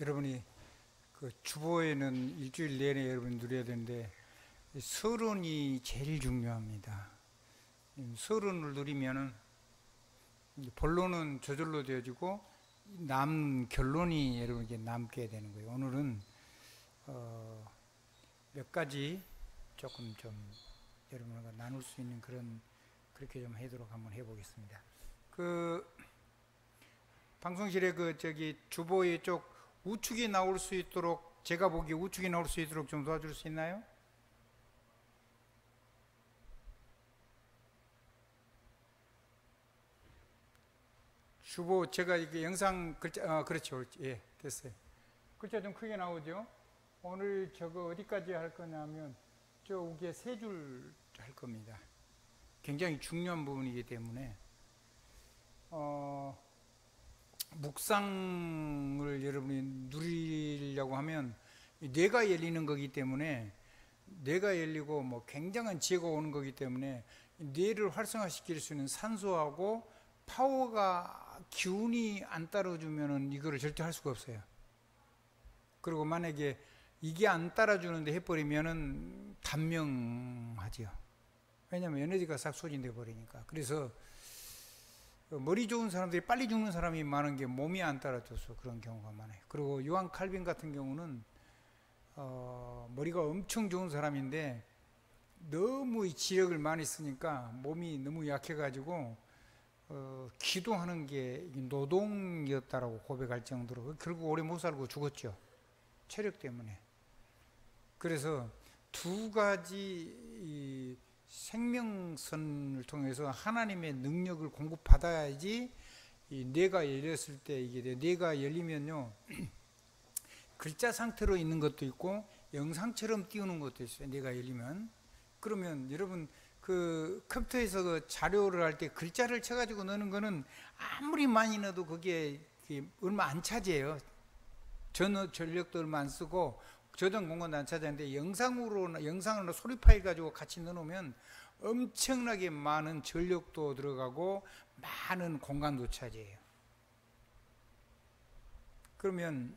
여러분이 그 주보에는 일주일 내내 여러분이 누려야 되는데 서론이 제일 중요합니다. 서론을 누리면은 본론은 저절로 되어지고 결론이 여러분에게 남게 되는 거예요. 오늘은 몇 가지 조금 좀 여러분과 나눌 수 있는 그렇게 좀 하도록 한번 해보겠습니다. 방송실에 주보의 쪽 우측이 나올 수 있도록, 제가 보기에 우측이 나올 수 있도록 좀 도와줄 수 있나요? 주보, 제가 이게 영상 글자, 그렇죠. 예, 됐어요. 글자 좀 크게 나오죠? 오늘 저거 어디까지 할 거냐면, 저 위에 세 줄 할 겁니다. 굉장히 중요한 부분이기 때문에, 묵상을 여러분이 누리려고 하면 뇌가 열리는 거기 때문에, 뇌가 열리고 뭐 굉장한 지혜가 오는 거기 때문에 뇌를 활성화시킬 수 있는 산소하고 파워가 기운이 안 따라주면은 이거를 절대 할 수가 없어요. 그리고 만약에 이게 안 따라주는데 해버리면은 단명하지요. 왜냐하면 에너지가 싹 소진돼 버리니까. 그래서 머리 좋은 사람들이 빨리 죽는 사람이 많은 게 몸이 안 따라줘서 그런 경우가 많아요. 그리고 요한 칼빈 같은 경우는 머리가 엄청 좋은 사람인데 너무 지력을 많이 쓰니까 몸이 너무 약해가지고 기도하는 게 노동이었다라고 고백할 정도로 결국 오래 못 살고 죽었죠. 체력 때문에. 그래서 두 가지 생명선을 통해서 하나님의 능력을 공급받아야지 이 뇌가 열렸을 때 이게 돼요. 뇌가 열리면요 글자 상태로 있는 것도 있고 영상처럼 띄우는 것도 있어요. 뇌가 열리면. 그러면 여러분 그 컴퓨터에서 그 자료를 할 때 글자를 쳐가지고 넣는 거는 아무리 많이 넣어도 그게 얼마 안 차지해요. 전력도 얼마 안 쓰고 저장 공간도 안 차지하는데 영상으로 소리 파일 가지고 같이 넣어놓으면 엄청나게 많은 전력도 들어가고 많은 공간도 차지해요. 그러면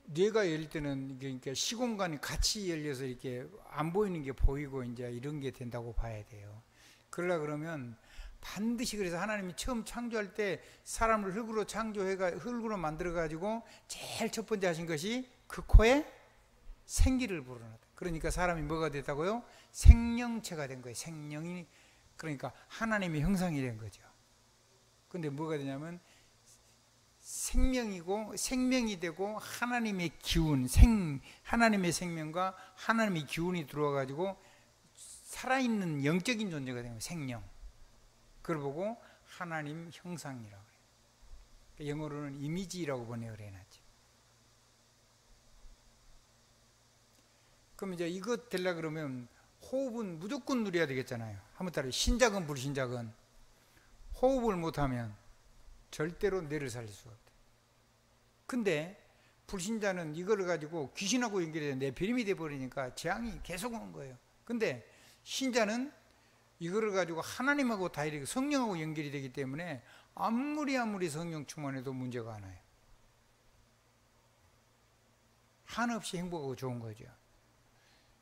뇌가 열릴 때는 그러니까 시공간이 같이 열려서 이렇게 안 보이는 게 보이고 이제 이런 게 된다고 봐야 돼요. 그러면 반드시 그래서 하나님이 처음 창조할 때 사람을 흙으로 만들어가지고 제일 첫 번째 하신 것이 그 코에 생기를 불어넣었다. 그러니까 사람이 뭐가 됐다고요? 생명체가 된 거예요. 생명이. 그러니까 하나님의 형상이 된 거죠. 근데 뭐가 되냐면 생명이 되고 하나님의 기운, 하나님의 생명과 하나님의 기운이 들어와가지고 살아있는 영적인 존재가 된 거예요. 생명. 그걸 보고 하나님 형상이라고 해요. 영어로는 이미지라고 번역을 해놨죠. 그럼 이제 이것 되려 그러면 호흡은 무조건 누려야 되겠잖아요. 한번 따라 신작은 불신작은 호흡을 못하면 절대로 뇌를 살릴 수가 없대요. 근데 불신자는 이거를 가지고 귀신하고 연결해서 뇌피림이 돼버리니까 재앙이 계속 오는 거예요. 근데 신자는 이거를 가지고 하나님하고 다이렉트 성령하고 연결이 되기 때문에 아무리 성령 충만해도 문제가 안 와요. 한없이 행복하고 좋은 거죠.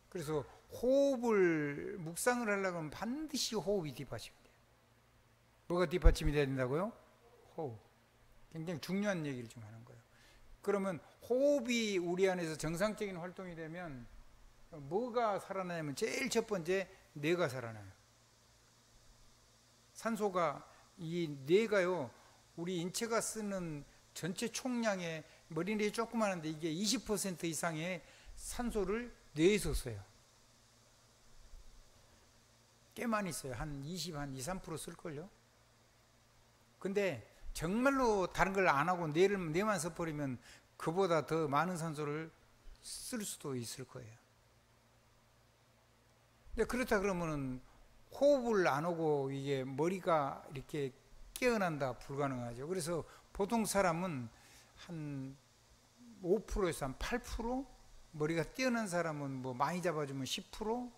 그래서 묵상을 하려고 하면 반드시 호흡이 뒷받침이 돼요. 뭐가 뒷받침이 돼야 된다고요? 호흡. 굉장히 중요한 얘기를 좀 하는 거예요. 그러면 호흡이 우리 안에서 정상적인 활동이 되면 뭐가 살아나냐면 제일 첫 번째 뇌가 살아나요. 산소가 이 뇌가요 우리 인체가 쓰는 전체 총량의 머리뇌 조그마한데 이게 20% 이상의 산소를 뇌에서 써요. 꽤 많이 써요. 한 2, 3% 쓸걸요. 근데 정말로 다른 걸 안 하고 뇌만 써버리면 그보다 더 많은 산소를 쓸 수도 있을 거예요. 근데 그렇다 그러면은 호흡을 안 하고 이게 머리가 이렇게 깨어난다 불가능하죠. 그래서 보통 사람은 한 5%에서 한 8%? 머리가 뛰어난 사람은 뭐 많이 잡아주면 10%?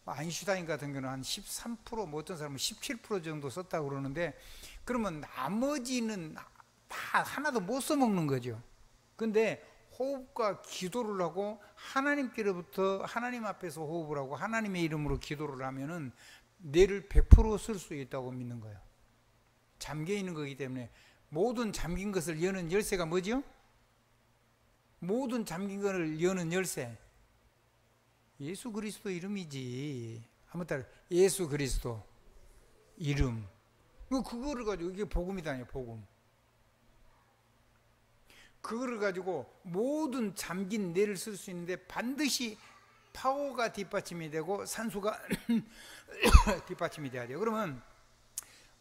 아인슈타인 같은 경우는 한 13%, 뭐 어떤 사람은 17% 정도 썼다고 그러는데, 그러면 나머지는 다 하나도 못 써먹는 거죠. 근데 호흡과 기도를 하고 하나님께로부터 하나님 앞에서 호흡을 하고 하나님의 이름으로 기도를 하면은 뇌를 100% 쓸 수 있다고 믿는 거예요. 잠겨 있는 거기 때문에 모든 잠긴 것을 여는 열쇠가 뭐죠? 모든 잠긴 것을 여는 열쇠 예수 그리스도 이름이지. 한번 따라 예수 그리스도 이름. 그거를 가지고 이게 복음이다. 복음. 그거를 가지고 모든 잠긴 뇌를 쓸 수 있는데 반드시 파워가 뒷받침이 되고 산소가 뒷받침이 돼야 돼요. 그러면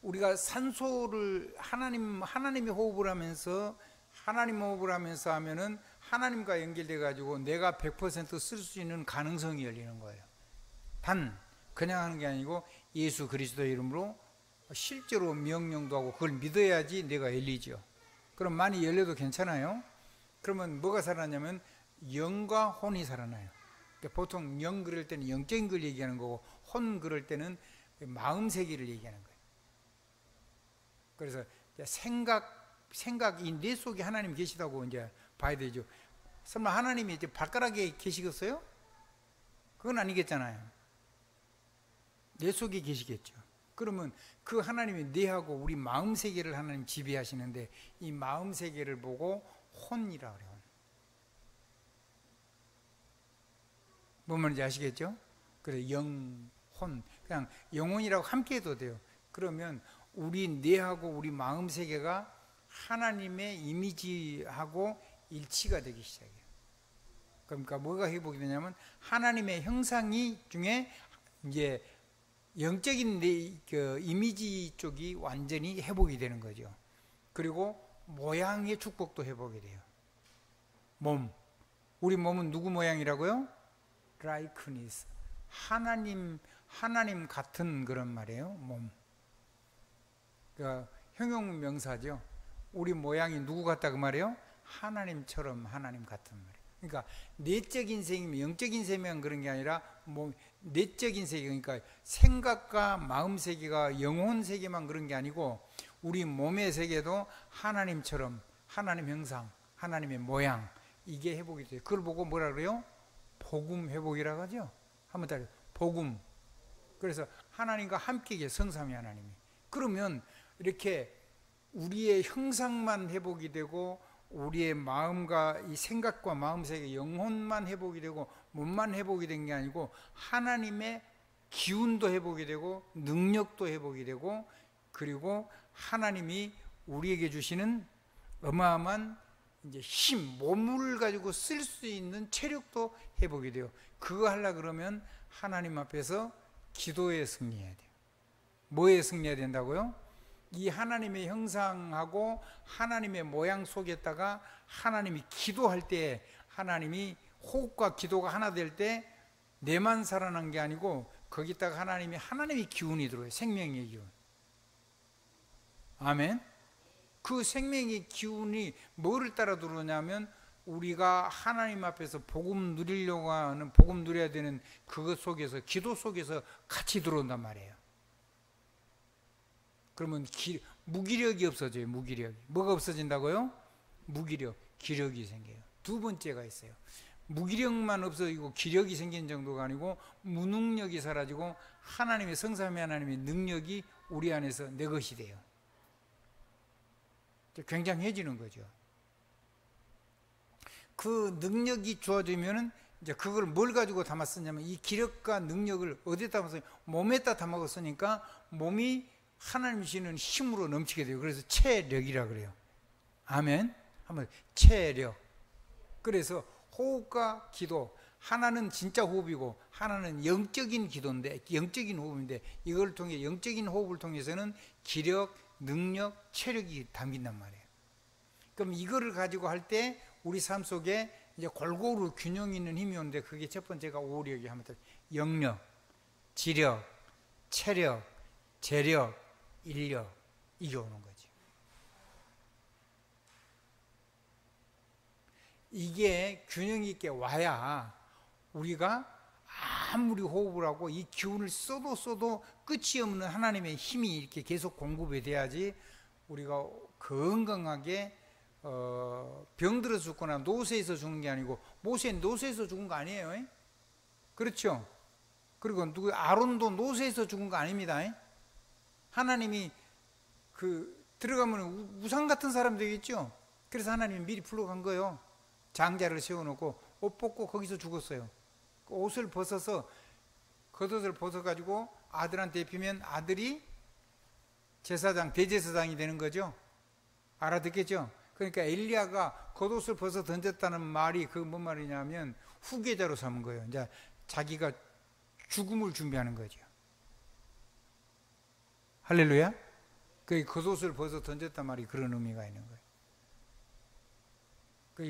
우리가 산소를 하나님이 호흡을 하면서 하나님 호흡을 하면서 하면은 하나님과 연결돼 가지고 내가 100% 쓸 수 있는 가능성이 열리는 거예요. 단 그냥 하는 게 아니고 예수 그리스도의 이름으로 실제로 명령도 하고 그걸 믿어야지 내가 열리죠. 그럼 많이 열려도 괜찮아요? 그러면 뭐가 살아나냐면 영과 혼이 살아나요. 그러니까 보통 영 그럴 때는 영적인 걸 얘기하는 거고 혼 그럴 때는 마음 세계를 얘기하는 거예요. 그래서 생각 이 뇌 속에 하나님 계시다고 이제 봐야 되죠. 설마 하나님이 이제 발가락에 계시겠어요? 그건 아니겠잖아요. 뇌 속에 계시겠죠. 그러면 그 하나님이 뇌하고 우리 마음 세계를 하나님 지배하시는데 이 마음 세계를 보고 혼이라 그래요. 뭔 말인지 아시겠죠? 그래서 영, 혼, 그냥 영혼이라고 함께 해도 돼요. 그러면 우리 뇌하고 우리 마음 세계가 하나님의 이미지하고 일치가 되기 시작해요. 그러니까 뭐가 회복이 되냐면 하나님의 형상이 중에 이제 영적인 그 이미지 쪽이 완전히 회복이 되는 거죠. 그리고 모양의 축복도 회복이 돼요. 몸, 우리 몸은 누구 모양이라고요? 라이크니스, 하나님 같은 그런 말이에요. 몸. 그러니까 형용 명사죠. 우리 모양이 누구 같다 그 말이에요? 하나님처럼 하나님 같은 말이에요. 그러니까 내적인 생이면 영적인 생이면 그런 게 아니라 뭐 내적인 세계, 그러니까 생각과 마음 세계가 영혼 세계만 그런 게 아니고 우리 몸의 세계도 하나님처럼 하나님 형상, 하나님의 모양 이게 회복이 돼요. 그걸 보고 뭐라 그래요? 복음 회복이라고 하죠. 한번 따라요. 복음. 그래서 하나님과 함께 계세요. 성삼위 하나님이. 그러면 이렇게 우리의 형상만 회복이 되고 우리의 마음과 이 생각과 마음세계 영혼만 회복이 되고 몸만 회복이 된 게 아니고 하나님의 기운도 회복이 되고 능력도 회복이 되고 그리고 하나님이 우리에게 주시는 어마어마한 이제 힘, 몸을 가지고 쓸 수 있는 체력도 회복이 돼요. 그거 하려 그러면 하나님 앞에서 기도에 승리해야 돼요. 뭐에 승리해야 된다고요? 이 하나님의 형상하고 하나님의 모양 속에다가 하나님이 기도할 때 하나님이 호흡과 기도가 하나 될 때 내만 살아난 게 아니고 거기다가 하나님이 기운이 들어요. 생명의 기운. 아멘. 그 생명의 기운이 뭐를 따라 들어오냐면 우리가 하나님 앞에서 복음 누리려고 하는 복음 누려야 되는 그것 속에서 기도 속에서 같이 들어온단 말이에요. 그러면 무기력이 없어져요. 무기력이. 뭐가 없어진다고요? 무기력, 기력이 생겨요. 두 번째가 있어요. 무기력만 없어지고 기력이 생기는 정도가 아니고 무능력이 사라지고 하나님의 성삼위 하나님의 능력이 우리 안에서 내 것이 돼요. 굉장해지는 거죠. 그 능력이 주어지면은 이제 그걸 뭘 가지고 담아 쓰냐면 이 기력과 능력을 어디에 담아서 몸에다 담아 쓰니까 몸이 하나님 주시는 힘으로 넘치게 돼요. 그래서 체력이라 그래요. 아멘. 한번 체력. 그래서 호흡과 기도 하나는 진짜 호흡이고 하나는 영적인 기도인데 영적인 호흡인데 이걸 통해 영적인 호흡을 통해서는 기력, 능력, 체력이 담긴단 말이에요. 그럼 이거를 가지고 할 때 우리 삶 속에 이제 골고루 균형 있는 힘이 오는데 그게 첫 번째가 오력이 하면 영력, 지력, 체력, 재력, 인력 이게 오는 거지. 이게 균형 있게 와야 우리가 아무리 호흡을 하고 이 기운을 써도 끝이 없는 하나님의 힘이 이렇게 계속 공급이 돼야지 우리가 건강하게 병들어 죽거나 노쇠에서 죽는 게 아니고 모세는 노쇠에서 죽은 거 아니에요. 그렇죠? 그리고 아론도 노쇠에서 죽은 거 아닙니다. 하나님이 들어가면 우상 같은 사람 되겠죠? 그래서 하나님이 미리 불러간 거예요. 장자를 세워놓고 옷 벗고 거기서 죽었어요. 옷을 벗어서 겉옷을 벗어가지고 아들한테 입히면 아들이 제사장, 대제사장이 되는 거죠. 알아듣겠죠? 그러니까 엘리야가 겉옷을 벗어 던졌다는 말이 뭔 말이냐면 후계자로 삼은 거예요. 이제 자기가 죽음을 준비하는 거죠. 할렐루야? 그 겉옷을 벗어 던졌단 말이 그런 의미가 있는 거예요.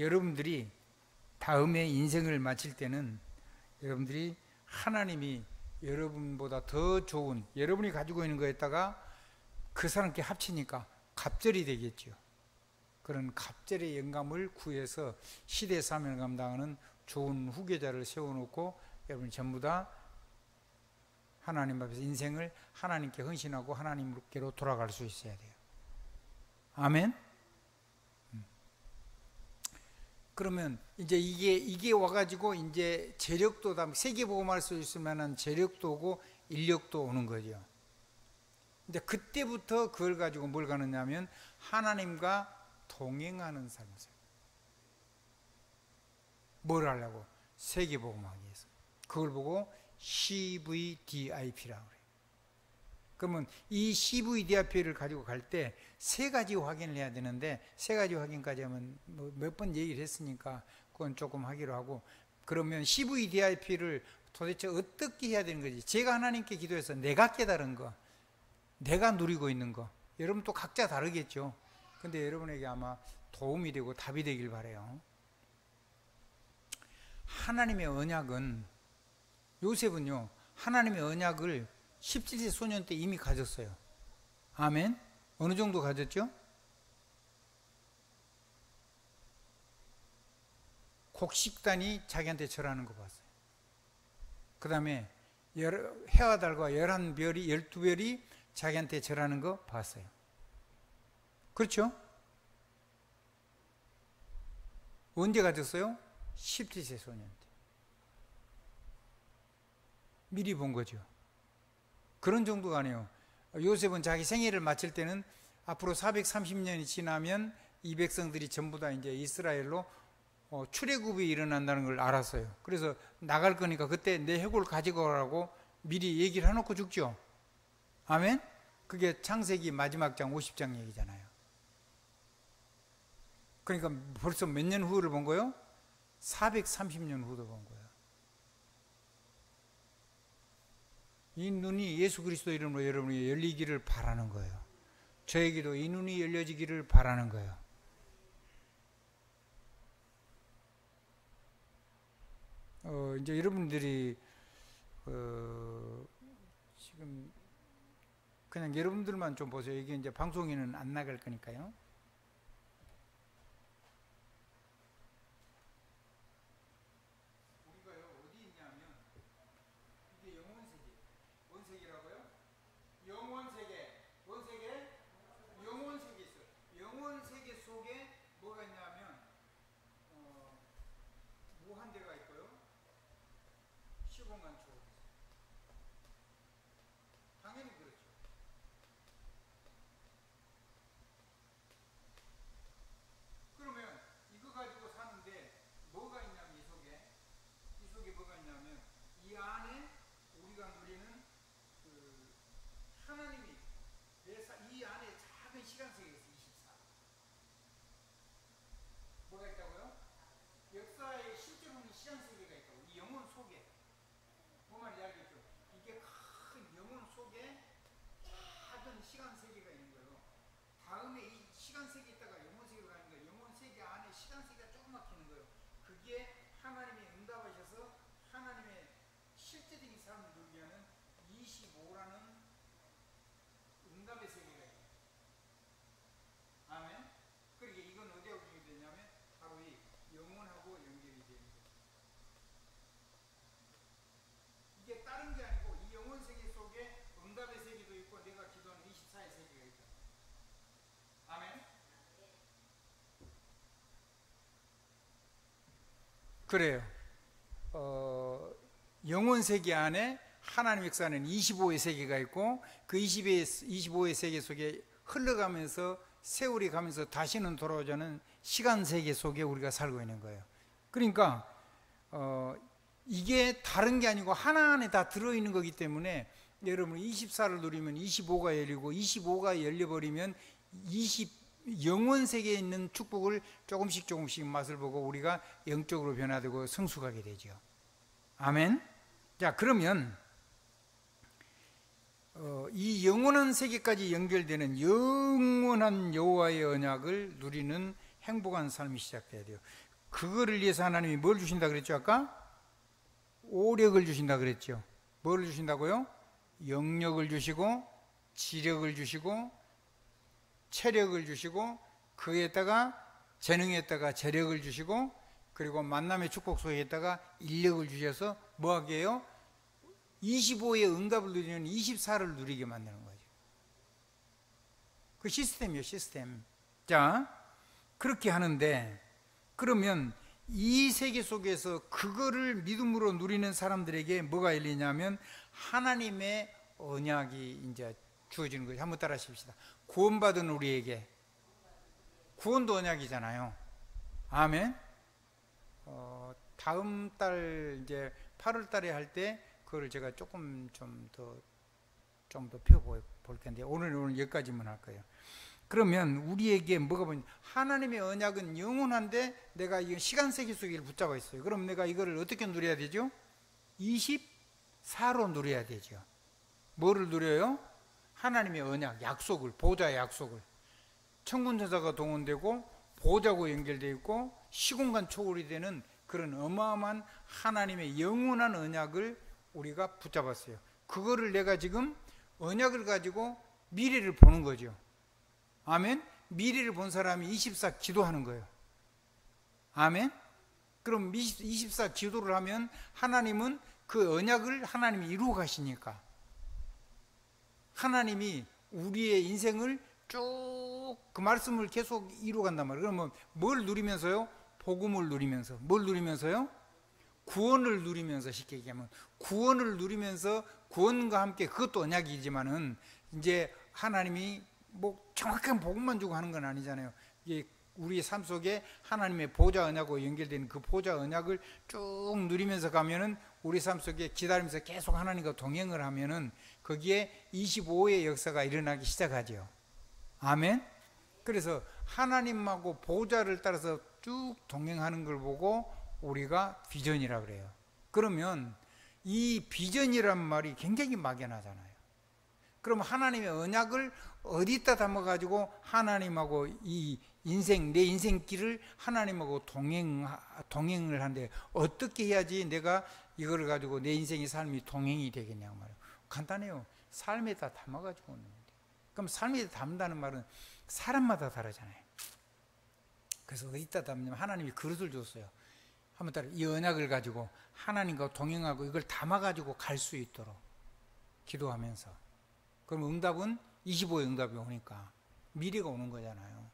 여러분들이 다음에 인생을 마칠 때는 여러분들이 하나님이 여러분보다 더 좋은 여러분이 가지고 있는 거에다가 그 사람께 합치니까 갑절이 되겠죠. 그런 갑절의 영감을 구해서 시대 사명을 감당하는 좋은 후계자를 세워놓고 여러분 전부 다 하나님 앞에서 인생을 하나님께 헌신하고 하나님께로 돌아갈 수 있어야 돼요. 아멘. 그러면 이제 이게 와가지고 이제 재력도 세계복음할 수 있을 만한 재력도 오고 인력도 오는 거죠. 이제 그때부터 그걸 가지고 뭘 가느냐면 하나님과 동행하는 삶을 살아요. 뭘 하려고? 세계복음하기 위해서. 그걸 보고 CVDIP라고 그래요. 그러면 이 CVDIP를 가지고 갈 때 세 가지 확인을 해야 되는데 세 가지 확인까지 하면 몇 번 얘기를 했으니까 그건 조금 하기로 하고, 그러면 CVDIP를 도대체 어떻게 해야 되는 거지? 제가 하나님께 기도해서 내가 깨달은 거, 내가 누리고 있는 거, 여러분 또 각자 다르겠죠. 근데 여러분에게 아마 도움이 되고 답이 되길 바라요. 하나님의 언약은, 요셉은요 하나님의 언약을 17세 소년 때 이미 가졌어요. 아멘. 어느 정도 가졌죠? 곡식단이 자기한테 절하는 거 봤어요. 그 다음에 해와 달과 11별이 12별이 자기한테 절하는 거 봤어요. 그렇죠? 언제 가졌어요? 17세 소년 때. 미리 본 거죠. 그런 정도가 아니에요. 요셉은 자기 생애를 마칠 때는 앞으로 430년이 지나면 이 백성들이 전부 다 이제 이스라엘로 출애굽이 일어난다는 걸 알았어요. 그래서 나갈 거니까 그때 내 해골 가지고 오라고 미리 얘기를 해놓고 죽죠. 아멘? 그게 창세기 마지막 장 50장 얘기잖아요. 그러니까 벌써 몇 년 후를 본 거예요? 430년 후도 본 거예요. 이 눈이 예수 그리스도 이름으로 여러분이 열리기를 바라는 거예요. 저에게도 이 눈이 열려지기를 바라는 거예요. 이제 여러분들이 지금 그냥 여러분들만 좀 보세요. 이게 이제 방송에는 안 나갈 거니까요. 그래요. 영혼 세계 안에 하나님 역사는 25의 세계가 있고 그 25의 세계 속에 흘러가면서 세월이 가면서 다시는 돌아오자는 시간 세계 속에 우리가 살고 있는 거예요. 그러니까 이게 다른 게 아니고 하나 안에 다 들어있는 거기 때문에 여러분 24를 누리면 25가 열리고 25가 열려버리면 영원 세계에 있는 축복을 조금씩 맛을 보고 우리가 영적으로 변화되고 성숙하게 되죠. 아멘. 자, 그러면 이 영원한 세계까지 연결되는 영원한 여호와의 언약을 누리는 행복한 삶이 시작돼야 돼요. 그거를 위해서 하나님이 뭘 주신다 그랬죠? 아까 오력을 주신다 그랬죠. 뭘 주신다고요? 영력을 주시고 지력을 주시고 체력을 주시고 그에다가 재능에다가 재력을 주시고 그리고 만남의 축복 속에다가 인력을 주셔서 뭐하게 해요? 25의 응답을 누리는 24를 누리게 만드는 거죠. 그 시스템이에요, 시스템. 자, 그렇게 하는데 그러면 이 세계 속에서 그거를 믿음으로 누리는 사람들에게 뭐가 열리냐면 하나님의 언약이 이제 주어지는 거죠. 한번 따라 하십시다. 구원받은 우리에게 구원도 언약이잖아요. 아멘. 다음 달 이제 8월 달에 할 때 그걸 제가 조금 좀 더 펴볼 텐데 오늘은 여기까지만 할 거예요. 그러면 우리에게 뭐가 보면 하나님의 언약은 영원한데 내가 이 시간 세계 속에 붙잡아 있어요. 그럼 내가 이거를 어떻게 누려야 되죠? 24로 누려야 되죠. 뭐를 누려요? 하나님의 언약, 약속을, 보좌의 약속을. 천군천사가 동원되고 보좌고 연결되어 있고 시공간 초월이 되는 그런 어마어마한 하나님의 영원한 언약을 우리가 붙잡았어요. 그거를 내가 지금 언약을 가지고 미래를 보는 거죠. 아멘. 미래를 본 사람이 24 기도하는 거예요. 아멘. 그럼 24 기도를 하면 하나님은 그 언약을 하나님이 이루어 가시니까 하나님이 우리의 인생을 쭉 그 말씀을 계속 이루어 간단 말이에요. 그러면 뭘 누리면서요? 복음을 누리면서. 뭘 누리면서요? 구원을 누리면서. 쉽게 얘기하면 구원을 누리면서 구원과 함께 그것도 언약이지만은 이제 하나님이 뭐 정확한 복음만 주고 하는 건 아니잖아요. 이게 우리 삶 속에 하나님의 보좌 언약과 연결되는 그 보좌 언약을 쭉 누리면서 가면은 우리 삶 속에 기다리면서 계속 하나님과 동행을 하면은 거기에 25의 역사가 일어나기 시작하죠. 아멘. 그래서 하나님하고 보좌를 따라서 쭉 동행하는 걸 보고 우리가 비전이라 그래요. 그러면 이 비전이란 말이 굉장히 막연하잖아요. 그럼 하나님의 언약을 어디다 담아가지고 하나님하고 이 인생, 내 인생길을 하나님하고 동행을 하는데 어떻게 해야지 내가 이거를 가지고 내 인생의 삶이 동행이 되겠냐고 말이에요. 간단해요. 삶에다 담아가지고 오는 거예요. 그럼 삶에다 담는다는 말은 사람마다 다르잖아요. 그래서 어디다 담냐면 하나님이 그릇을 줬어요. 한번 따라 이 언약을 가지고 하나님과 동행하고 이걸 담아가지고 갈 수 있도록 기도하면서 그럼 응답은 25의 응답이 오니까 미래가 오는 거잖아요.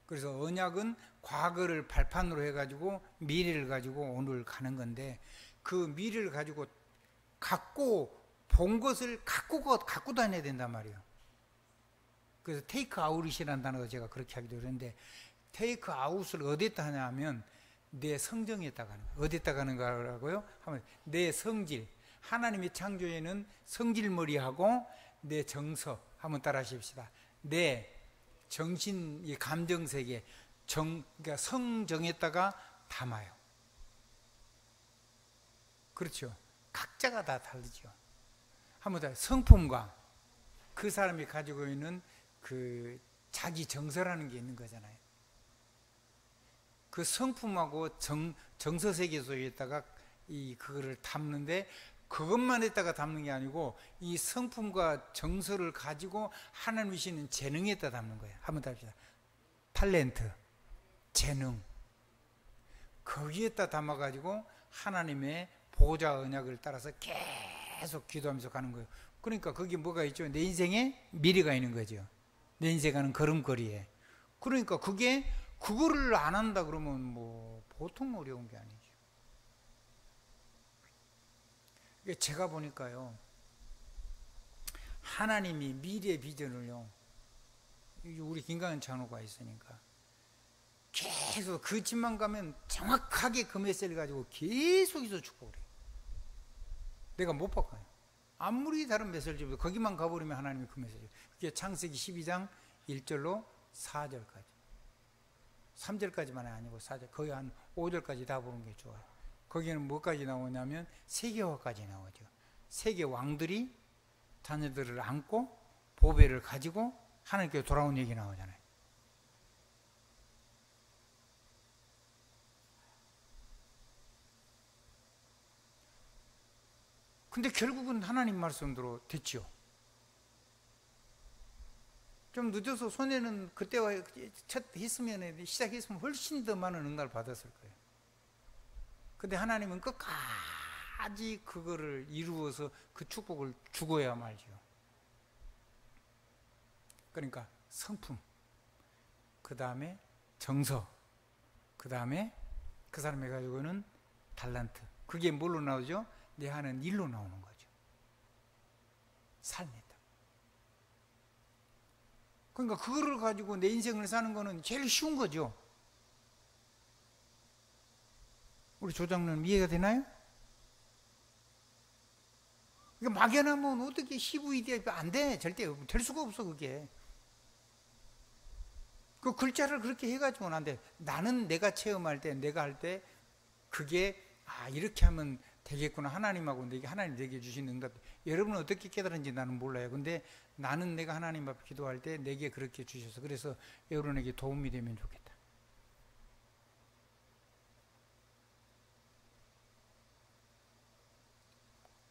그래서 언약은 과거를 발판으로 해가지고 미래를 가지고 오늘 가는 건데 그 미래를 가지고 갖고 본 것을 갖고 다녀야 된단 말이에요. 그래서 테이크 아웃이라는 단어가 제가 그렇게 하기도 했는데 테이크 아웃을 어디에다 하냐면 내 성정에다 가는 거예요. 어디에다 가는 거라고요? 하면 내 성질, 하나님의 창조에는 성질머리하고 내 정서, 한번 따라 하십시다. 내 정신, 이 감정세계, 그러니까 성정에다가 담아요. 그렇죠. 각자가 다 다르죠. 한번 더 성품과 그 사람이 가지고 있는 그 자기 정서라는 게 있는 거잖아요. 그 성품하고 정서세계 속에다가 그거를 담는데 그것만 했다가 담는 게 아니고 이 성품과 정서를 가지고 하나님이 주시는 재능에다 담는 거예요. 한번 더 합시다. 탤런트, 재능. 거기에다 담아가지고 하나님의 보좌 언약을 따라서 계속 기도하면서 가는 거예요. 그러니까 거기 뭐가 있죠? 내 인생에 미래가 있는 거죠. 내 인생 가는 걸음걸이에. 그러니까 그거를 안 한다 그러면 뭐 보통 어려운 게 아니죠. 제가 보니까요, 하나님이 미래 비전을요, 우리 김강현 장로가 있으니까 계속 그 집만 가면 정확하게 그 메시지를 가지고 계속해서 축복을 해요. 내가 못 바꿔요. 아무리 다른 메시지도 거기만 가버리면 하나님이 그 메시지. 그게 창세기 12장 1절로 4절까지. 3절까지만 아니고 4절, 거의 한 5절까지 다 보는 게 좋아요. 거기는 뭐까지 나오냐면 세계화까지 나오죠. 세계 왕들이 자녀들을 안고 보배를 가지고 하나님께 돌아온 얘기 나오잖아요. 근데 결국은 하나님 말씀대로 됐죠. 좀 늦어서 손해는 그때와 첫 했으면, 시작했으면 훨씬 더 많은 응답을 받았을 거예요. 근데 하나님은 끝까지 그거를 이루어서 그 축복을 주고야 말죠. 그러니까 성품, 그 다음에 정서, 그 다음에 그 사람이 가지고는 달란트. 그게 뭘로 나오죠? 내 하는 일로 나오는 거죠. 삶이다. 그러니까 그거를 가지고 내 인생을 사는 거는 제일 쉬운 거죠. 우리 조장님 이해가 되나요? 그러니까 막연하면 어떻게 CVD 안 돼. 절대 될 수가 없어. 그게 그 글자를 그렇게 해가지고는 안 돼. 나는 내가 체험할 때, 내가 할 때 그게 이렇게 하면 되겠구나. 하나님하고 내게, 하나님 내게 주신 응답. 여러분은 어떻게 깨달은지 나는 몰라요. 근데 나는 내가 하나님 앞에 기도할 때 내게 그렇게 주셔서, 그래서 여러분에게 도움이 되면 좋겠다.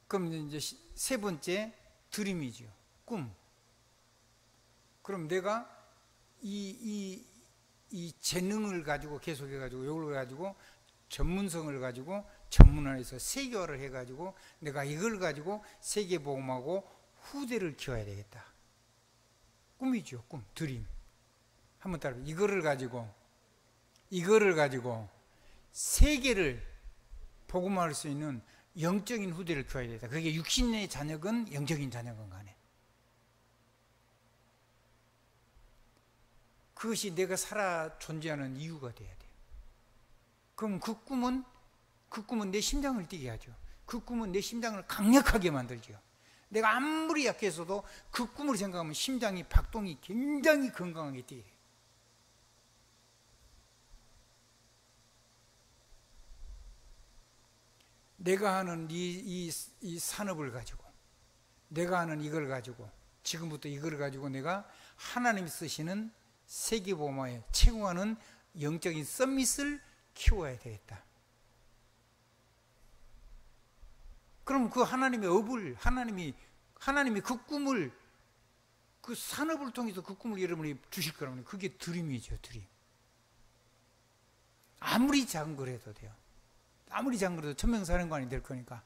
그럼 이제 세 번째, 드림이죠. 꿈. 그럼 내가 이 재능을 가지고 계속해가지고, 이걸 가지고 전문성을 가지고 전문화해서 세계화를 해가지고 내가 이걸 가지고 세계복음하고 후대를 키워야 되겠다. 꿈이죠. 꿈, 드림. 한번 따라해. 이거를 가지고 세계를 복음화할 수 있는 영적인 후대를 키워야 되겠다. 그게 육신의 자녀건 영적인 자녀건 간에 그것이 내가 살아 존재하는 이유가 돼야 돼요. 그럼 그 꿈은 내 심장을 뛰게 하죠. 그 꿈은 내 심장을 강력하게 만들죠. 내가 아무리 약해서도 그 꿈을 생각하면 심장이 박동이 굉장히 건강하게 뛰게 돼요. 내가 하는 이 산업을 가지고, 내가 하는 이걸 가지고, 지금부터 이걸 가지고 내가 하나님이 쓰시는 세계복음화에 채용하는 영적인 서밋을 키워야 되겠다. 그럼 그 하나님의 업을, 하나님이 그 꿈을, 그 산업을 통해서 그 꿈을 여러분이 주실 거라면 그게 드림이죠. 드림. 아무리 작은 걸 해도 돼요. 아무리 작은 걸 해도 천명사령관이 될 거니까.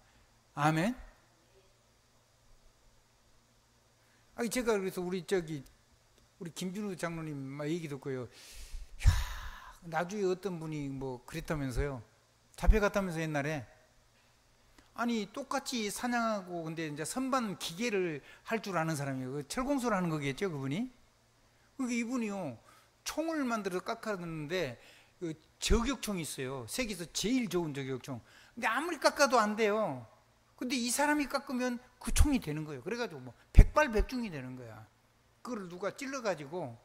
아멘. 제가 그래서 우리 김준우 장로님 얘기 듣고요. 나중에 어떤 분이 뭐 그랬다면서요. 잡혀갔다면서 옛날에. 아니 똑같이 사냥하고 근데 이제 선반 기계를 할 줄 아는 사람이에요. 그 철공소를 하는 거겠죠, 그분이. 그게 이분이요. 총을 만들어서 깎아놨는데 그 저격총이 있어요. 세계에서 제일 좋은 저격총. 근데 아무리 깎아도 안 돼요. 근데 이 사람이 깎으면 그 총이 되는 거예요. 그래가지고 뭐 백발백중이 되는 거야. 그걸 누가 찔러가지고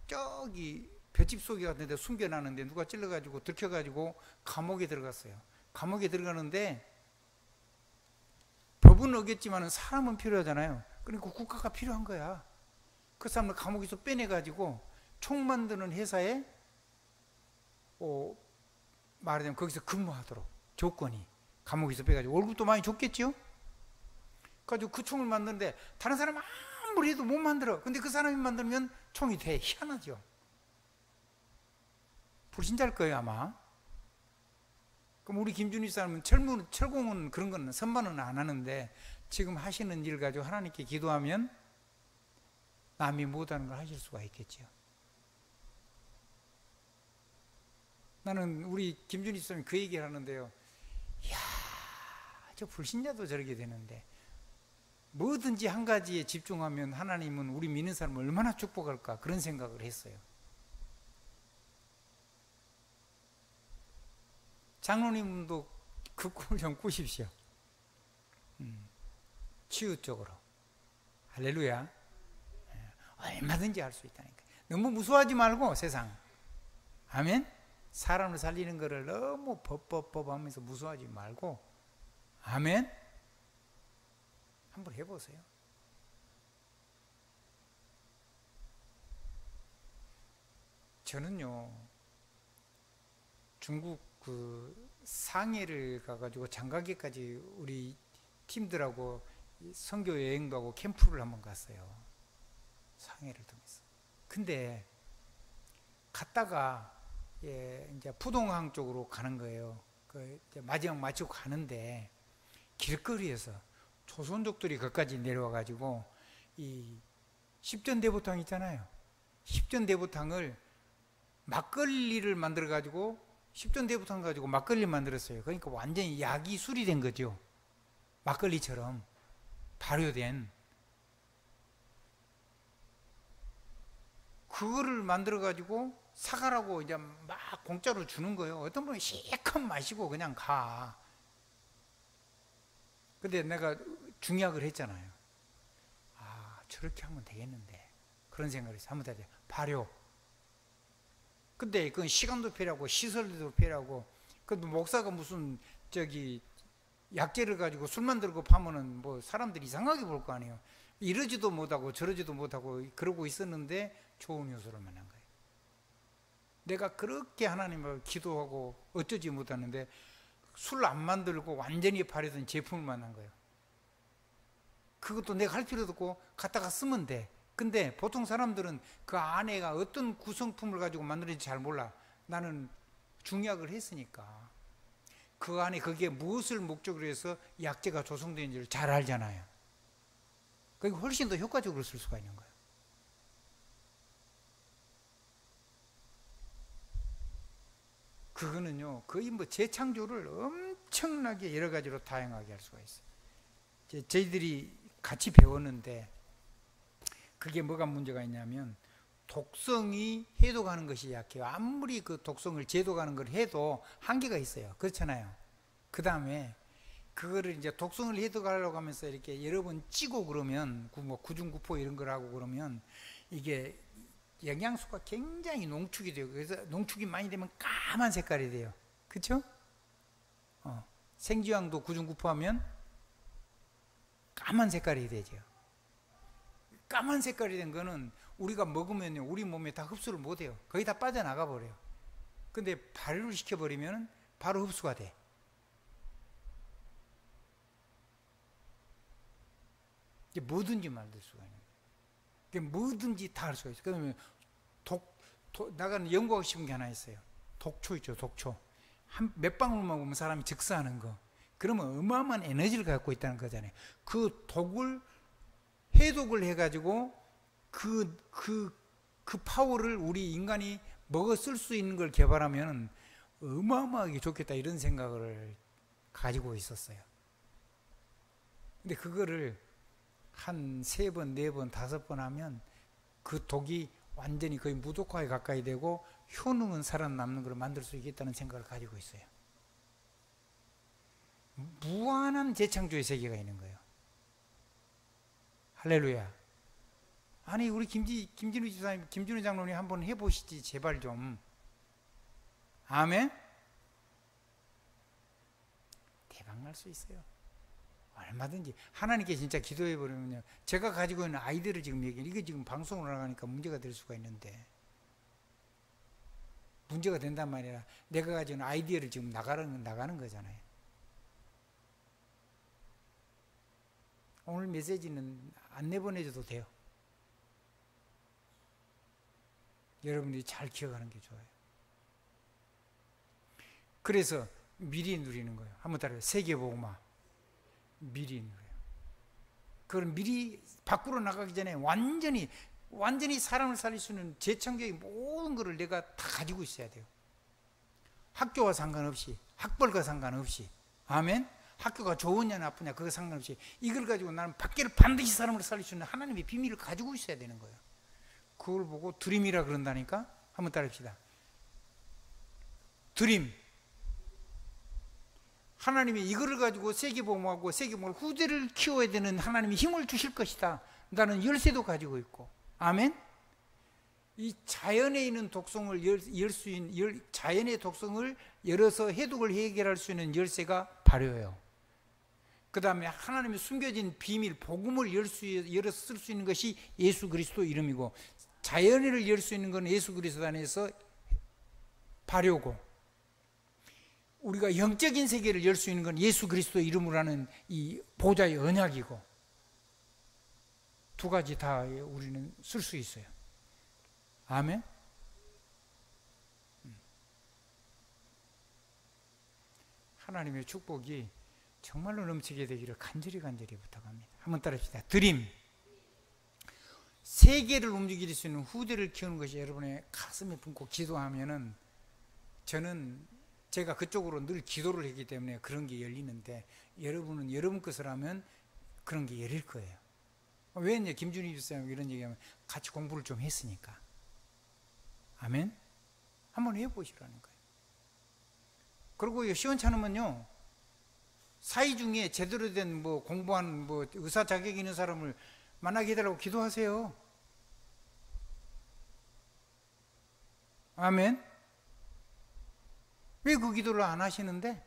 저기 볏짚 속에 같은데 숨겨놨는데 누가 찔러가지고 들켜가지고 감옥에 들어갔어요. 감옥에 들어가는데 법은 어겼지만 사람은 필요하잖아요. 그러니까 국가가 필요한 거야. 그 사람을 감옥에서 빼내가지고 총 만드는 회사에 말하자면 거기서 근무하도록 조건이, 감옥에서 빼가지고 월급도 많이 줬겠죠. 그래가지고 그 총을 만드는데 다른 사람 아무리 해도 못 만들어. 근데 그 사람이 만들면 총이 돼. 희한하죠. 불신자일 거예요 아마. 그럼 우리 김준희 사람은 철공은 그런 거는 선반은 안 하는데 지금 하시는 일 가지고 하나님께 기도하면 남이 못하는 걸 하실 수가 있겠죠. 나는 우리 김준희 사람이 그 얘기를 하는데요. 이야, 저 불신자도 저렇게 되는데 뭐든지 한 가지에 집중하면 하나님은 우리 믿는 사람을 얼마나 축복할까 그런 생각을 했어요. 장로님도 그 꿈을 좀 꾸십시오. 치유 쪽으로. 할렐루야. 얼마든지 할 수 있다니까. 너무 무서워하지 말고 세상. 아멘. 사람을 살리는 거를 너무 법 하면서 무서워하지 말고, 아멘. 한번 해보세요. 저는요, 중국 그 상해를 가가지고 장가기까지 우리 팀들하고 선교 여행도 하고 캠프를 한번 갔어요. 상해를 통해서. 근데 갔다가 이제 푸동항 쪽으로 가는 거예요. 그 이제 마지막 마치고 가는데 길거리에서 조선족들이 거기까지 내려와가지고 이 십전대보탕 있잖아요. 십전대보탕을 막걸리를 만들어가지고 십전대보탕 가지고 막걸리를 만들었어요. 그러니까 완전히 약이 수리된 거죠. 막걸리처럼 발효된 그거를 만들어가지고 사가라고 이제 막 공짜로 주는 거예요. 어떤 분이 실컷 마시고 그냥 가. 근데 내가 중약을 했잖아요. 아, 저렇게 하면 되겠는데. 그런 생각을 했어요. 한번 더 발효. 근데 그건 시간도 필요하고 시설도 필요하고, 그 목사가 무슨 저기 약재를 가지고 술 만들고 파면은 뭐 사람들이 이상하게 볼 거 아니에요. 이러지도 못하고 저러지도 못하고 그러고 있었는데 좋은 요소를 만난 거예요. 내가 그렇게 하나님을 기도하고 어쩌지 못하는데 술 안 만들고 완전히 발효된 제품을 만난 거예요. 그것도 내가 할 필요도 없고 갖다가 쓰면 돼. 근데 보통 사람들은 그 안에가 어떤 구성품을 가지고 만들어진지 잘 몰라. 나는 중약을 했으니까 그 안에 그게 무엇을 목적으로 해서 약재가 조성되는지를 잘 알잖아요. 그게 훨씬 더 효과적으로 쓸 수가 있는 거예요. 그거는요, 거의 뭐 재창조를 엄청나게 여러 가지로 다양하게 할 수가 있어요. 저희들이 같이 배웠는데 그게 뭐가 문제가 있냐면 독성이 해독하는 것이 약해요. 아무리 그 독성을 제독하는 걸 해도 한계가 있어요. 그렇잖아요. 그 다음에 그거를 이제 독성을 해독하려고 하면서 이렇게 여러 번 찌고 그러면 뭐 구중구포 이런 걸 하고 그러면 이게 영양소가 굉장히 농축이 돼요. 그래서 농축이 많이 되면 까만 색깔이 돼요. 그렇죠? 생쥐향도 구중구포하면 까만 색깔이 되죠. 까만 색깔이 된 거는 우리가 먹으면요, 우리 몸에 다 흡수를 못 해요. 거의 다 빠져나가 버려요. 근데 발효를 시켜버리면 바로 흡수가 돼. 이게 뭐든지 만들 수가 있는 거예요. 뭐든지 다 할 수가 있어요. 그러면 나가는 연구하고 싶은 게 하나 있어요. 독초 있죠, 독초. 몇 방울만 보면 사람이 즉사하는 거. 그러면 어마어마한 에너지를 갖고 있다는 거잖아요. 그 독을 해독을 해가지고 그 파워를 우리 인간이 먹어 쓸 수 있는 걸 개발하면 어마어마하게 좋겠다 이런 생각을 가지고 있었어요. 근데 그거를 한 3번, 4번, 5번 하면 그 독이 완전히 거의 무독화에 가까이 되고 효능은 살아남는 걸 만들 수 있겠다는 생각을 가지고 있어요. 무한한 재창조의 세계가 있는 거예요. 할렐루야. 아니 우리 김진우 집사님, 김진우 장로님 한번 해보시지 제발 좀. 아멘. 대박 날 수 있어요. 얼마든지 하나님께 진짜 기도해버리면요, 제가 가지고 있는 아이디어를 지금 얘기해, 이게 지금 방송으로 나가니까 문제가 될 수가 있는데, 문제가 된단 말이라 내가 가지고 있는 아이디어를 지금 나가는 거잖아요. 오늘 메시지는 안 내보내줘도 돼요. 여러분들이 잘 기억하는 게 좋아요. 그래서 미리 누리는 거예요. 한번 따라해요. 세계복음화. 미리 누려요. 그걸 미리 밖으로 나가기 전에 완전히 사람을 살릴 수 있는 재창조의 모든 것을 내가 다 가지고 있어야 돼요. 학교와 상관없이, 학벌과 상관없이. 아멘. 학교가 좋으냐 나쁘냐 그거 상관없이 이걸 가지고 나는 밖에를 반드시 사람을 살릴 수 있는 하나님의 비밀을 가지고 있어야 되는 거예요. 그걸 보고 드림이라 그런다니까. 한번 따라합시다. 드림. 하나님이 이거를 가지고 세계복음하고 세계복음을 후대를 키워야 되는 하나님이 힘을 주실 것이다. 나는 열쇠도 가지고 있고. 아멘. 이 자연에 있는 독성을 열 수 있는 자연의 독성을 열어서 해독을 해결할 수 있는 열쇠가 발효예요. 그 다음에 하나님의 숨겨진 비밀 복음을 열어서 쓸 수 있는 것이 예수 그리스도 이름이고, 자연을 열 수 있는 건 예수 그리스도 안에서 발효고, 우리가 영적인 세계를 열 수 있는 건 예수 그리스도 이름으로 하는 이 보좌의 언약이고, 두 가지 다 우리는 쓸 수 있어요. 아멘. 하나님의 축복이 정말로 넘치게 되기를 간절히 부탁합니다. 한번 따라합시다. 드림. 세계를 움직일 수 있는 후대를 키우는 것이 여러분의 가슴에 품고 기도하면은, 제가 그쪽으로 늘 기도를 했기 때문에 그런 게 열리는데, 여러분은 여러분 것을 하면 그런 게 열릴 거예요. 왜 이제 김준희 집사님 이런 얘기하면 같이 공부를 좀 했으니까. 아멘. 한번 해보시라는 거예요. 그리고 시원찮으면요, 사이 중에 제대로 된 공부한 의사 자격 있는 사람을 만나게 해달라고 기도하세요. 아멘. 왜 그 기도를 안 하시는데?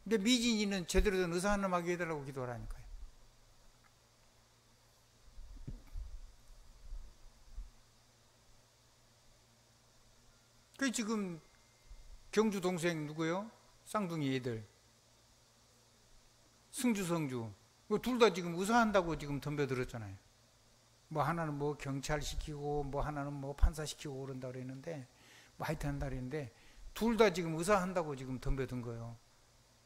근데 미진이는 제대로 된 의사 하나 하게 해달라고 기도하라니까요. 그 지금 경주 동생 누구요? 쌍둥이 애들 승주 성주 둘 다 지금 의사한다고 지금 덤벼들었잖아요. 하나는 경찰 시키고 하나는 판사 시키고 그런다 그랬는데 하여튼 한다 그랬는데 둘 다 지금 의사한다고 지금 덤벼든 거예요.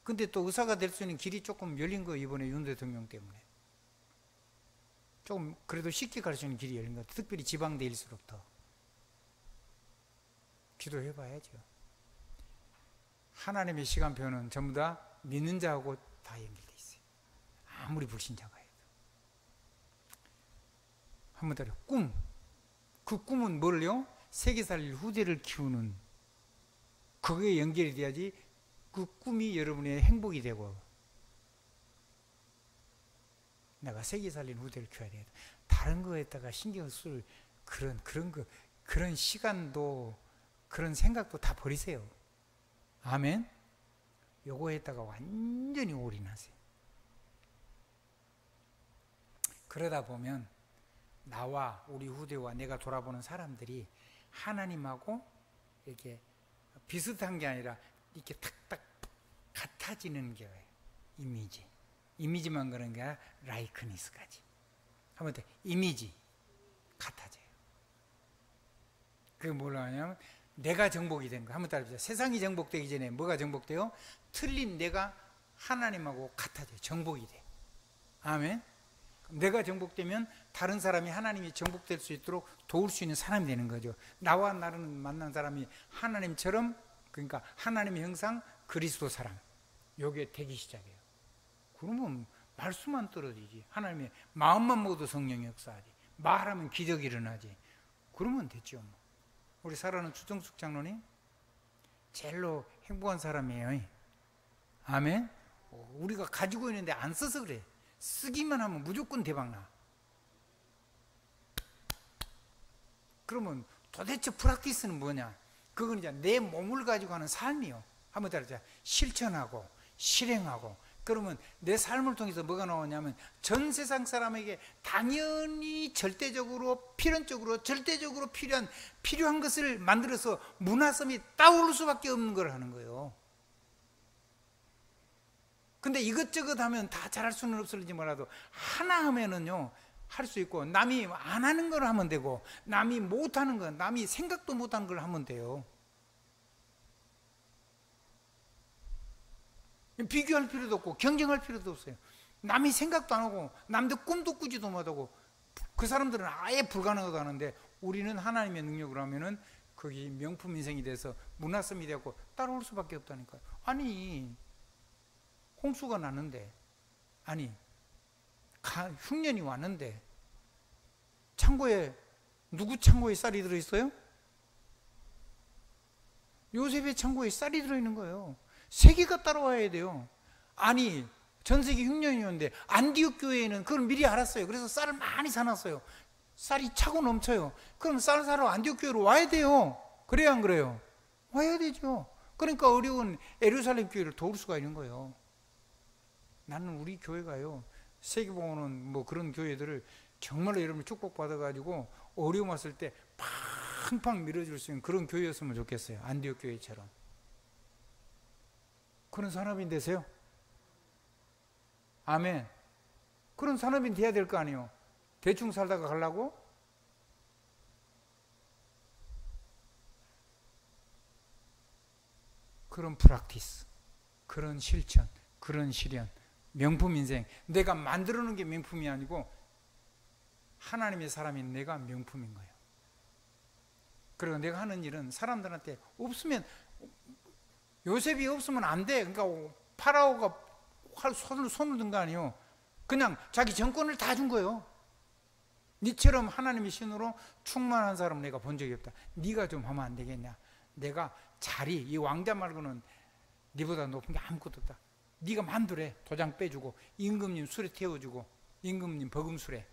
근데 또 의사가 될 수 있는 길이 조금 열린 거예요. 이번에 윤 대통령 때문에 조금 그래도 쉽게 갈 수 있는 길이 열린 것 같아요. 특별히 지방대일수록 더 기도해 봐야죠. 하나님의 시간표는 전부 다 믿는 자하고 다 연결되어 있어요. 아무리 불신자가 해도. 한번 따라. 꿈. 그 꿈은 뭘요? 세계 살릴 후대를 키우는, 그거에 연결이 돼야지 그 꿈이 여러분의 행복이 되고, 내가 세계 살린 후대를 키워야 돼. 다른 거에다가 신경을 쓸 그런 시간도 그런 생각도 다 버리세요. 아멘. 요거에다가 완전히 올인하세요. 그러다 보면 나와 우리 후대와 내가 돌아보는 사람들이 하나님하고 이렇게 비슷한 게 아니라 이렇게 탁탁 같아지는 게 이미지만 그런 게 아니라 라이크니스까지. 한번 더. 이미지 같아져요. 그게 뭐라 하냐면 내가 정복이 된 거. 한번 따라해보세요. 세상이 정복되기 전에 뭐가 정복돼요? 틀린 내가 하나님하고 같아져요. 정복이 돼. 아멘. 내가 정복되면 다른 사람이 하나님이 정복될 수 있도록 도울 수 있는 사람이 되는 거죠. 나와 나를 만난 사람이 하나님처럼, 그러니까 하나님의 형상 그리스도 사람, 요게 되기 시작해요. 그러면 말수만 떨어지지. 하나님의 마음만 먹어도 성령이 역사하지. 말하면 기적이 일어나지. 그러면 됐죠. 우리 사랑하는 추정숙 장로님 제일로 행복한 사람이에요. 아멘. 우리가 가지고 있는데 안 써서 그래. 쓰기만 하면 무조건 대박나. 그러면 도대체 프락티스는 뭐냐? 그건 이제 내 몸을 가지고 하는 삶이요. 한번 따라해보자. 실천하고 실행하고. 그러면 내 삶을 통해서 뭐가 나오냐면 전 세상 사람에게 당연히 절대적으로 필연적으로 절대적으로 필요한 것을 만들어서 문화섬이 떠오를 수밖에 없는 걸 하는 거예요. 근데 이것저것 하면 다 잘할 수는 없을지 몰라도 하나 하면은요 할 수 있고, 남이 안 하는 걸 하면 되고, 남이 못하는 건, 남이 생각도 못하는 걸 하면 돼요. 비교할 필요도 없고 경쟁할 필요도 없어요. 남이 생각도 안 하고 남들 꿈도 꾸지도 못하고 그 사람들은 아예 불가능하다고 하는데, 우리는 하나님의 능력으로 하면은 거기 명품 인생이 돼서 문화섬이 되고 따라올 수밖에 없다니까요. 아니 홍수가 났는데, 아니 흉년이 왔는데 창고에, 누구 창고에 쌀이 들어있어요? 요셉의 창고에 쌀이 들어있는 거예요. 세계가 따라와야 돼요. 아니 전 세계 흉년이 왔는데 안디옥 교회에는 그걸 미리 알았어요. 그래서 쌀을 많이 사놨어요. 쌀이 차고 넘쳐요. 그럼 쌀 사러 안디옥 교회로 와야 돼요. 그래야 안 그래요? 와야 되죠. 그러니까 어려운 예루살렘 교회를 도울 수가 있는 거예요. 나는 우리 교회가요, 세계보고는 뭐 그런 교회들을 정말로 여러분이 축복받아가지고 어려움 왔을 때 팡팡 밀어줄 수 있는 그런 교회였으면 좋겠어요. 안디옥 교회처럼. 그런 산업인 되세요? 아멘. 그런 산업인 돼야 될 거 아니에요. 대충 살다가 가려고? 그런 프락티스, 그런 실천, 그런 실현, 명품 인생. 내가 만들어 놓은 게 명품이 아니고 하나님의 사람인 내가 명품인 거예요. 그리고 내가 하는 일은 사람들한테 없으면, 요셉이 없으면 안 돼. 그러니까 파라오가 손을 든 거 아니에요. 그냥 자기 정권을 다 준 거예요. 니처럼 하나님의 신으로 충만한 사람 내가 본 적이 없다. 네가 좀 하면 안 되겠냐. 내가 자리, 이 왕자 말고는 네보다 높은 게 아무것도 없다. 네가 만두래. 도장 빼주고, 임금님 술에 태워주고, 임금님 버금술에,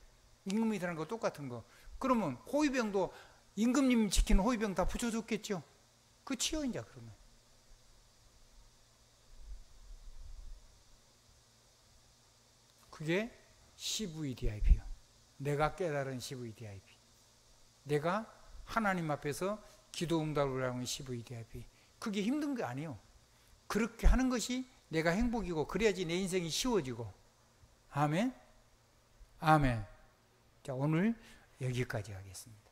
임금이 되는 거 똑같은 거. 그러면 호위병도 임금님 지키는 호위병 다 붙여줬겠죠. 그치요 이제. 그러면 그게 CVDIP요. 내가 깨달은 CVDIP. 내가 하나님 앞에서 기도 응답을 하는 CVDIP. 그게 힘든 게 아니에요. 그렇게 하는 것이 내가 행복이고, 그래야지 내 인생이 쉬워지고. 아멘. 아멘. 자, 오늘 여기까지 하겠습니다.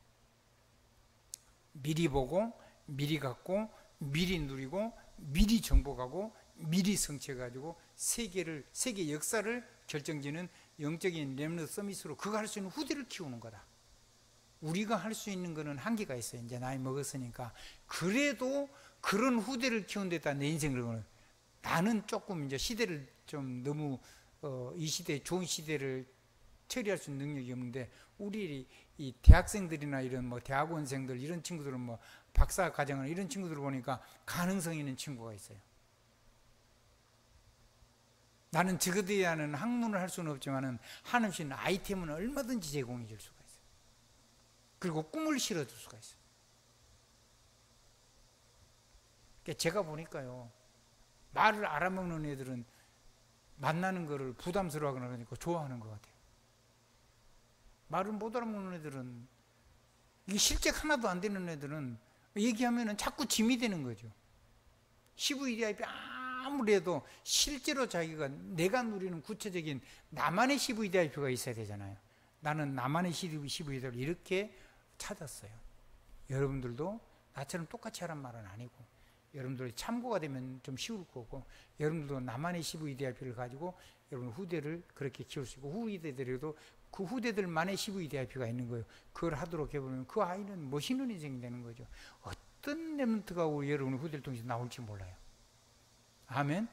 미리 보고, 미리 갖고, 미리 누리고, 미리 정복하고, 미리 성취해가지고 세계 역사를 결정짓는 영적인 렘넌트 서밋으로 그거 할 수 있는 후대를 키우는 거다. 우리가 할 수 있는 거는 한계가 있어요. 이제 나이 먹었으니까. 그래도 그런 후대를 키우는 데다 내 인생을, 나는 조금 이제 시대를 좀 너무 이 시대, 좋은 시대를 처리할 수 있는 능력이 없는데, 우리 이 대학생들이나 이런 뭐 대학원생들 이런 친구들은 뭐 박사 과정을 이런 친구들을 보니까 가능성 있는 친구가 있어요. 나는 저거대하는 학문을 할 수는 없지만은 하나님 아이템은 얼마든지 제공해 줄 수가 있어요. 그리고 꿈을 실어줄 수가 있어요. 그러니까 제가 보니까요, 말을 알아먹는 애들은 만나는 거를 부담스러워하거나 그러니까 좋아하는 것 같아요. 말을 못 알아먹는 애들은, 이게 실적 하나도 안 되는 애들은 얘기하면은 자꾸 짐이 되는 거죠. CVDIP 아무래도 실제로 자기가 내가 누리는 구체적인 나만의 CVDIP가 있어야 되잖아요. 나는 나만의 CVDIP를 이렇게 찾았어요. 여러분들도 나처럼 똑같이 하란 말은 아니고, 여러분들이 참고가 되면 좀 쉬울 거고, 여러분들도 나만의 CVDIP를 가지고 여러분 후대를 그렇게 키울 수 있고, 후대들에도 그 후대들만의 CVDIP가 있는 거예요. 그걸 하도록 해보면 그 아이는 멋있는 인생이 되는 거죠. 어떤 렘넌트가 우리 여러분의 후대를 통해서 나올지 몰라요. 아멘.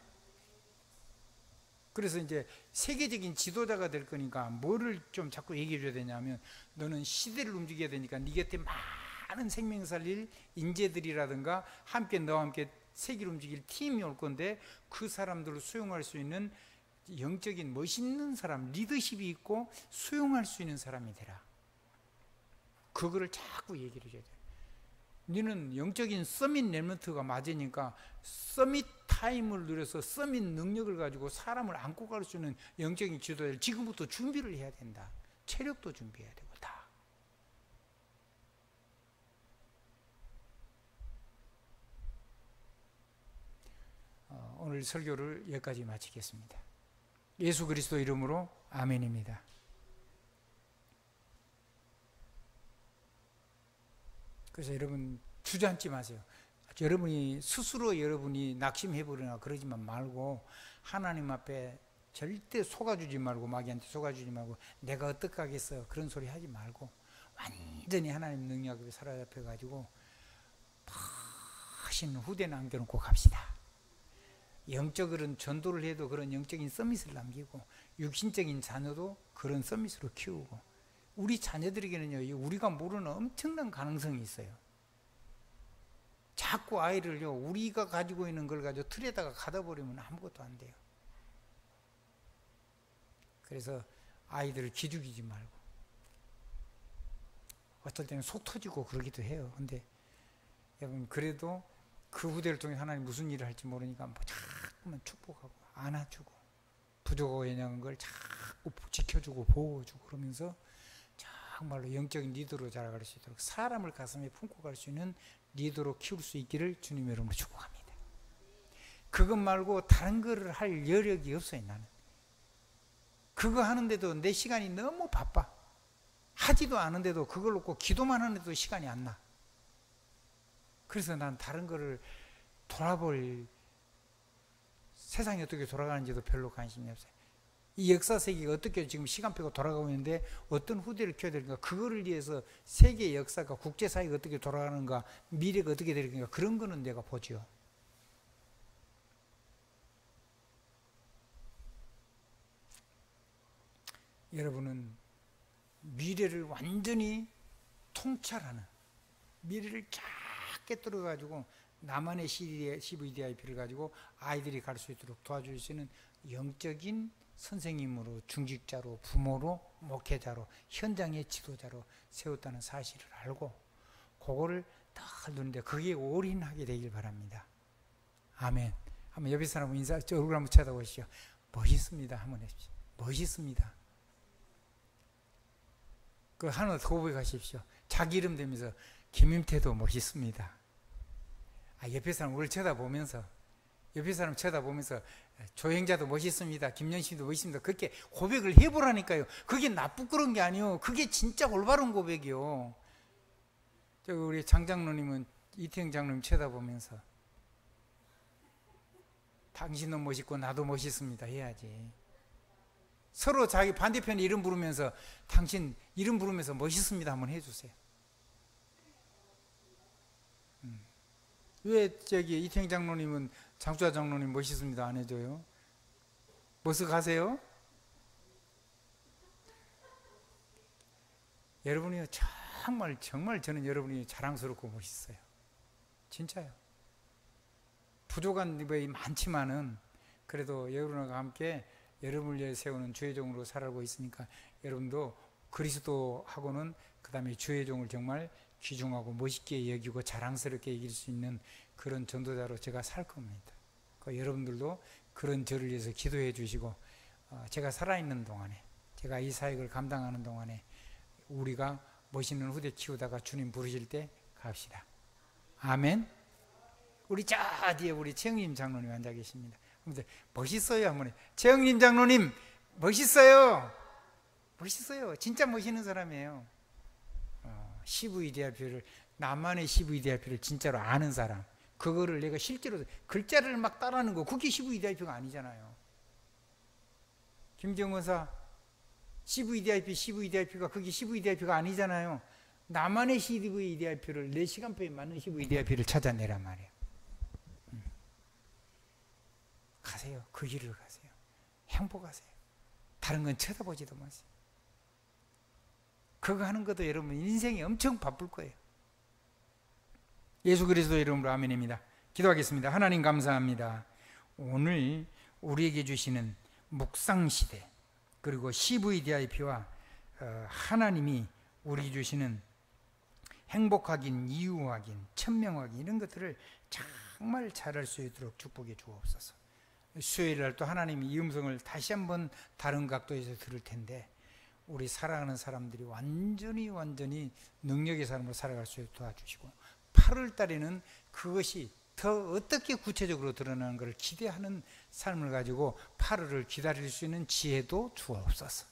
그래서 이제 세계적인 지도자가 될 거니까 뭐를 좀 자꾸 얘기해 줘야 되냐면, 너는 시대를 움직여야 되니까 네 곁에 많은 생명 살릴 인재들이라든가 함께 너와 함께 세계를 움직일 팀이 올 건데, 그 사람들을 수용할 수 있는 영적인 멋있는 사람, 리더십이 있고 수용할 수 있는 사람이 되라. 그거를 자꾸 얘기를 해줘야 돼. 너는 영적인 서밋 렘넌트가 맞으니까 서밋 타임을 누려서 서밋 능력을 가지고 사람을 안고 갈 수 있는 영적인 지도자를 지금부터 준비를 해야 된다. 체력도 준비해야 되고 다. 오늘 설교를 여기까지 마치겠습니다. 예수 그리스도 이름으로 아멘입니다. 그래서 여러분 주저앉지 마세요. 여러분이 스스로 여러분이 낙심해버리거나 그러지만 말고, 하나님 앞에 절대 속아주지 말고, 마귀한테 속아주지 말고, 내가 어떡하겠어 그런 소리 하지 말고, 완전히 하나님 능력 앞에 사로잡혀가지고 다시는 후대는 안겨놓고 갑시다. 영적으로는 전도를 해도 그런 영적인 서밋을 남기고 육신적인 자녀도 그런 서밋으로 키우고 우리 자녀들에게는요 우리가 모르는 엄청난 가능성이 있어요. 자꾸 아이를요 우리가 가지고 있는 걸 가지고 틀에다가 가다 버리면 아무것도 안 돼요. 그래서 아이들을 기죽이지 말고 어떨 때는 속 터지고 그러기도 해요. 근데 여러분 그래도 그 후대를 통해 하나님 무슨 일을 할지 모르니까 뭐 자꾸만 축복하고 안아주고 부족하고 연약한 걸 자꾸 지켜주고 보호주고 그러면서 정말로 영적인 리더로 자라갈 수 있도록 사람을 가슴에 품고 갈 수 있는 리더로 키울 수 있기를 주님 이름으로 축복합니다. 그것 말고 다른 거를 할 여력이 없어요. 나는 그거 하는데도 내 시간이 너무 바빠. 하지도 않은데도 그걸 놓고 기도만 하는데도 시간이 안 나. 그래서 난 다른 거를 돌아볼 세상이 어떻게 돌아가는지도 별로 관심이 없어요. 이 역사 세계가 어떻게 지금 시간표가 돌아가고 있는데 어떤 후대를 키워야 될까? 그거를 위해서 세계 역사가 국제사회가 어떻게 돌아가는가, 미래가 어떻게 될 건가 그런 거는 내가 보죠. 여러분은 미래를 완전히 통찰하는 미래를 쫙 깨뜨려가지고 나만의 CVDIP를 가지고 아이들이 갈 수 있도록 도와줄 수 있는 영적인 선생님으로 중직자로 부모로 목회자로 현장의 지도자로 세웠다는 사실을 알고 그거를 딱 두는데 거기에 올인하게 되길 바랍니다. 아멘. 한번 옆에 사람 인사 얼굴 한번 쳐다보시죠. 멋있습니다. 한번 해주십시오. 멋있습니다. 그 하나 더 고백하십시오. 자기 이름 대면서 김임태도 멋있습니다. 옆에 사람 우리를 쳐다보면서 옆에 사람 쳐다보면서 조행자도 멋있습니다. 김연식도 멋있습니다. 그렇게 고백을 해보라니까요. 그게 나쁘그런 게 아니에요. 그게 진짜 올바른 고백이요. 우리 장장로님은 이태영 장로님 쳐다보면서 당신도 멋있고 나도 멋있습니다 해야지. 서로 자기 반대편에 이름 부르면서 당신 이름 부르면서 멋있습니다 한번 해주세요. 왜 이태영 장로님은 장수아 장로님 멋있습니다 안 해줘요? 머쓱하세요? 여러분이요 정말 저는 여러분이 자랑스럽고 멋있어요. 진짜요. 부족한 부분이 많지만은 그래도 여러분과 함께 여러분을 위해 세우는 주의 종으로 살아가고 있으니까 여러분도 그리스도하고는 그 다음에 주의 종을 정말 귀중하고 멋있게 여기고 자랑스럽게 이길 수 있는 그런 전도자로 제가 살 겁니다. 여러분들도 그런 저를 위해서 기도해 주시고 제가 살아있는 동안에 제가 이 사역을 감당하는 동안에 우리가 멋있는 후대 키우다가 주님 부르실 때 갑시다. 아멘. 우리 저 뒤에 우리 최영림 장로님 앉아 계십니다. 멋있어요 한번. 최영림 장로님 멋있어요. 멋있어요. 진짜 멋있는 사람이에요. CVDIP를 나만의 CVDIP를 진짜로 아는 사람. 그거를 내가 실제로 글자를 막 따라하는 거 그게 CVDIP가 아니잖아요. 김정은사 CVDIP가 그게 CVDIP가 아니잖아요. 나만의 CVDIP를 내 시간표에 맞는 CVDIP를 찾아내란 말이에요. 가세요. 그 길을 가세요. 행복하세요. 다른 건 쳐다보지도 마세요. 그거 하는 것도 여러분 인생이 엄청 바쁠 거예요. 예수 그리스도 이름으로 아멘입니다. 기도하겠습니다. 하나님 감사합니다. 오늘 우리에게 주시는 묵상시대 그리고 CVDIP와 하나님이 우리에게 주시는 행복하긴 이유하긴 천명하긴 이런 것들을 정말 잘할 수 있도록 축복해 주옵소서. 수요일날 또 하나님이 이 음성을 다시 한번 다른 각도에서 들을 텐데 우리 살아가는 사람들이 완전히 능력의 사람으로 살아갈 수 있도록 도와주시고 8월 달에는 그것이 더 어떻게 구체적으로 드러나는 것을 기대하는 삶을 가지고 8월을 기다릴 수 있는 지혜도 주옵소서.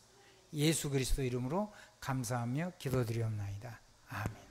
예수 그리스도 이름으로 감사하며 기도드리옵나이다. 아멘.